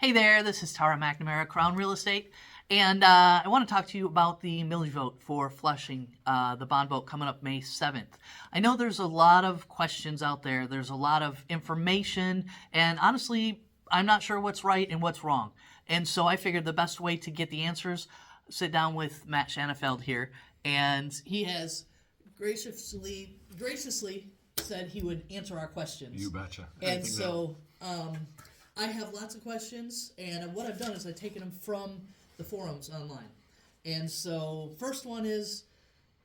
Hey there, this is Tara McNamara, Crown Real Estate, and I want to talk to you about the millage vote for Flushing, the bond vote coming up May 7th. I know there's a lot of questions out there, there's a lot of information, and honestly, I'm not sure what's right and what's wrong. And so I figured the best way to get the answers, sit down with Matt Shanafelt here, and he has graciously said he would answer our questions. You betcha. And so I have lots of questions, and what I've done is I've taken them from the forums online. And so, first one is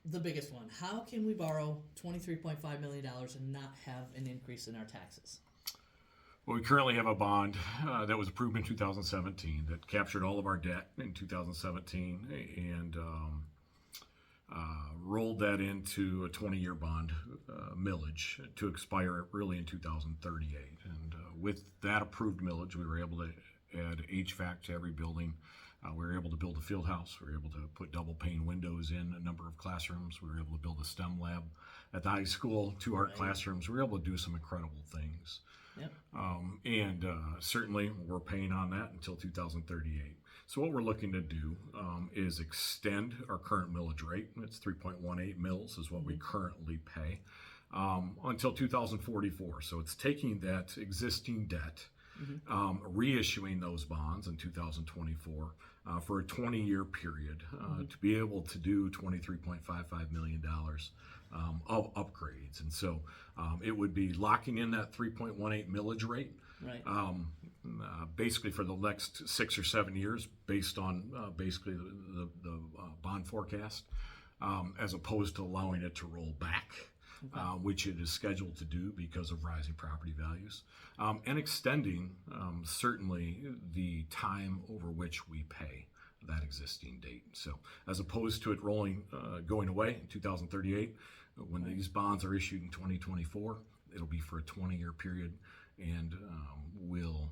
the biggest one. How can we borrow $23.5 million and not have an increase in our taxes? Well, we currently have a bond that was approved in 2017 that captured all of our debt in 2017 and rolled that into a 20-year bond millage to expire really in 2038. And with that approved millage, we were able to add HVAC to every building. We were able to build a field house. We were able to put double pane windows in a number of classrooms. We were able to build a STEM lab at the high school, 2 art classrooms. We were able to do some incredible things. Yep. And certainly we're paying on that until 2038. So what we're looking to do is extend our current millage rate. It's 3.18 mils is what we currently pay until 2044. So it's taking that existing debt, reissuing those bonds in 2024 for a 20-year period to be able to do $23.55 million of upgrades. And so it would be locking in that 3.18 millage rate. Right. Basically for the next 6 or 7 years, based on basically the bond forecast, as opposed to allowing it to roll back, which it is scheduled to do because of rising property values, and extending certainly the time over which we pay that existing date. So as opposed to it going away in 2038, when these bonds are issued in 2024, it'll be for a 20-year period and will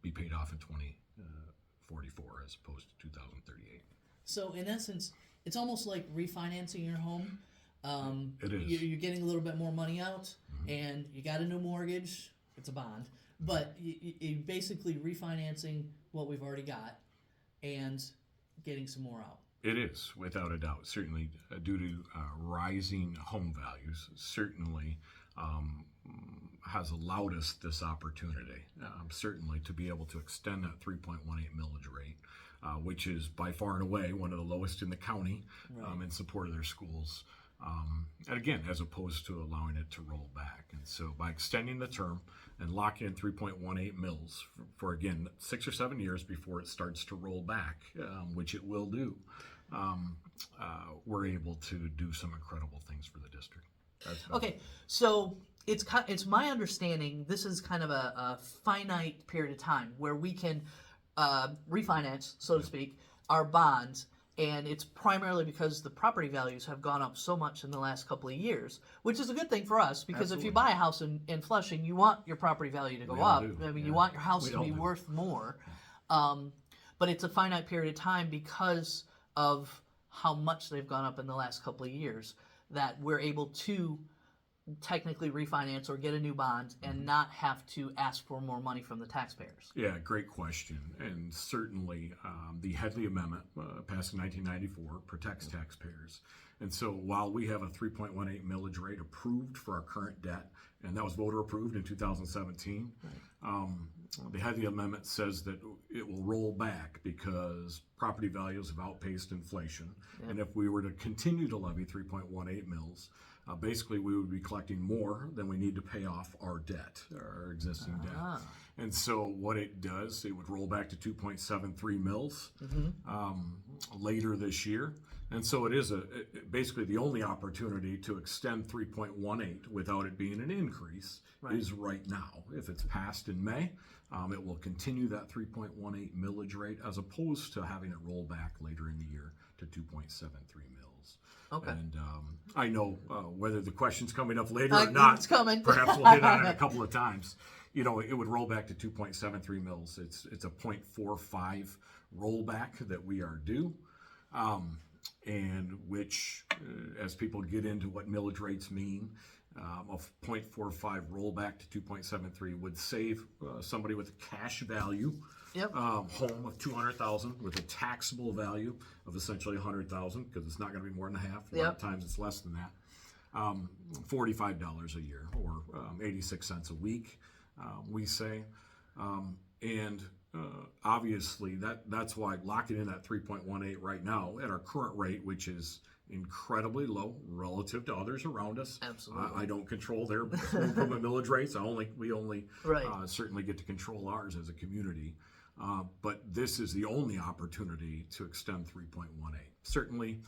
be paid off in 2044 as opposed to 2038. So, in essence, it's almost like refinancing your home. It is. You're getting a little bit more money out, and you got a new mortgage. It's a bond. But you're basically refinancing what we've already got and getting some more out. It is, without a doubt. Certainly, due to rising home values, certainly has allowed us this opportunity, certainly to be able to extend that 3.18 millage rate, which is by far and away one of the lowest in the county, in support of their schools. And again, as opposed to allowing it to roll back. And so by extending the term and locking in 3.18 mils for again, 6 or 7 years before it starts to roll back, which it will do, we're able to do some incredible things for the district. Okay, so it's my understanding this is kind of a finite period of time where we can refinance, so to speak, our bonds, and it's primarily because the property values have gone up so much in the last couple of years, which is a good thing for us because if you buy a house in Flushing, you want your property value to go up. I mean, you want your house to be worth more, but it's a finite period of time because of how much they've gone up in the last couple of years that we're able to technically refinance or get a new bond and not have to ask for more money from the taxpayers? Yeah, great question. And certainly the Headley Amendment passed in 1994 protects taxpayers. And so while we have a 3.18 millage rate approved for our current debt, and that was voter approved in 2017, the Headley Amendment says that it will roll back because property values have outpaced inflation. And if we were to continue to levy 3.18 mils, basically we would be collecting more than we need to pay off our debt, our existing debt. And so what it does, it would roll back to 2.73 mils later this year. And so it is basically the only opportunity to extend 3.18 without it being an increase is right now. If it's passed in May, it will continue that 3.18 millage rate as opposed to having it roll back later in the year to 2.73 mils. Okay. And I know whether the question's coming up later or not, it's coming. Perhaps we'll hit on it a couple of times. You know, it would roll back to 2.73 mils. It's a 0.45 rollback that we are due. And which, as people get into what millage rates mean, A 0.45 rollback to 2.73 would save somebody with a cash value Yep. home of 200,000 with a taxable value of essentially 100,000, because it's not going to be more than half. A lot of times it's less than that. $45 a year, or 86 cents a week, we say. And obviously that's why locking in that 3.18 right now at our current rate, which is incredibly low relative to others around us. Absolutely. I don't control their school improvement millage rates. We only Right. certainly get to control ours as a community. But this is the only opportunity to extend 3.18. Certainly,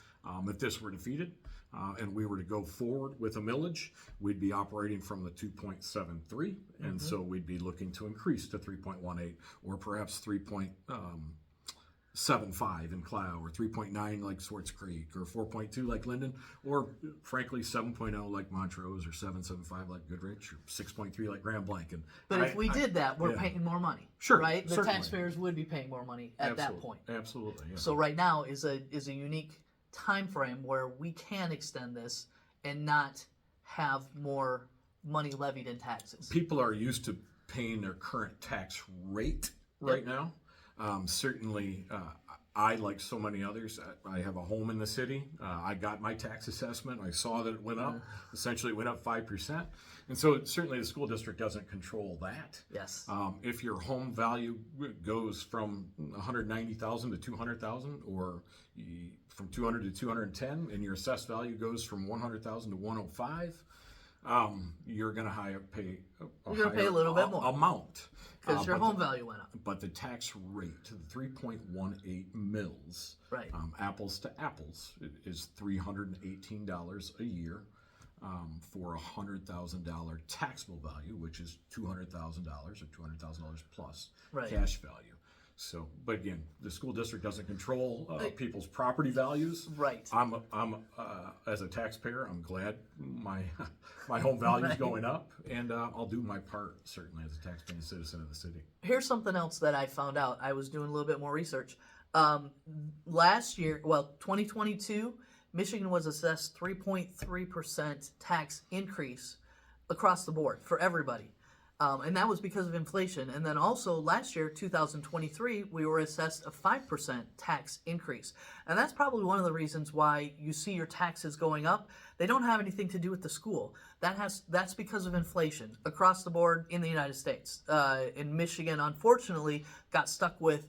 if this were defeated and we were to go forward with a millage, we'd be operating from the 2.73, and so we'd be looking to increase to 3.18, or perhaps 3.75 in Clow, or 3.9 like Swartz Creek, or 4.2 like Linden, or frankly 7.0 like Montrose, or 7.75 like Goodrich, or 6.3 like Grand Blanc. But if we did that, we're paying more money. Sure, Right? The certainly. taxpayers would be paying more money at that point. Absolutely. Yeah. So right now is a unique time frame where we can extend this and not have more money levied in taxes. People are used to paying their current tax rate right now. Certainly, I, like so many others, I have a home in the city. I got my tax assessment. I saw that it went up. Essentially, it went up 5%. And so certainly the school district doesn't control that. Yes. If your home value goes from 190,000 to 200,000, or from 200 to 210, and your assessed value goes from 100,000 to 105, you're going to pay a little bit more amount. Because your home value went up. But the tax rate, the 3.18 mils, Right. Apples to apples, is $318 a year for a $100,000 taxable value, which is $200,000 or $200,000 plus Right. cash value. So, but again, the school district doesn't control people's property values. Right. I'm as a taxpayer, I'm glad my home value is going up, and I'll do my part certainly as a taxpaying citizen of the city. Here's something else that I found out. I was doing a little bit more research. Last year, 2022, Michigan was assessed 3.3% tax increase across the board for everybody. And that was because of inflation. And then also last year, 2023, we were assessed a 5% tax increase. And that's probably one of the reasons why you see your taxes going up. They don't have anything to do with the school. That's because of inflation across the board in the United States. In Michigan, unfortunately, got stuck with,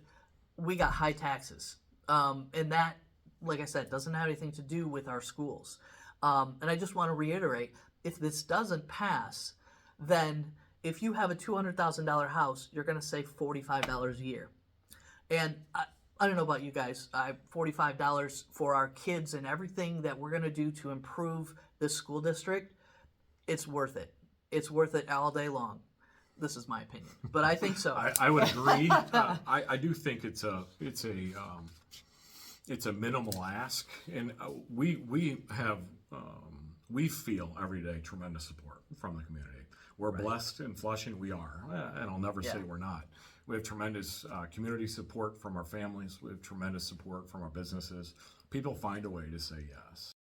we got high taxes. And that, like I said, doesn't have anything to do with our schools. And I just want to reiterate, if this doesn't pass, then if you have a $200,000 house, you're going to save $45 a year. And I don't know about you guys, $45 for our kids and everything that we're going to do to improve this school district, it's worth it. It's worth it all day long. This is my opinion, but I think so. I would agree. I do think it's a minimal ask, and we feel every day tremendous support from the community. We're blessed in Flushing, we are, and I'll never say we're not. We have tremendous community support from our families. We have tremendous support from our businesses. People find a way to say yes.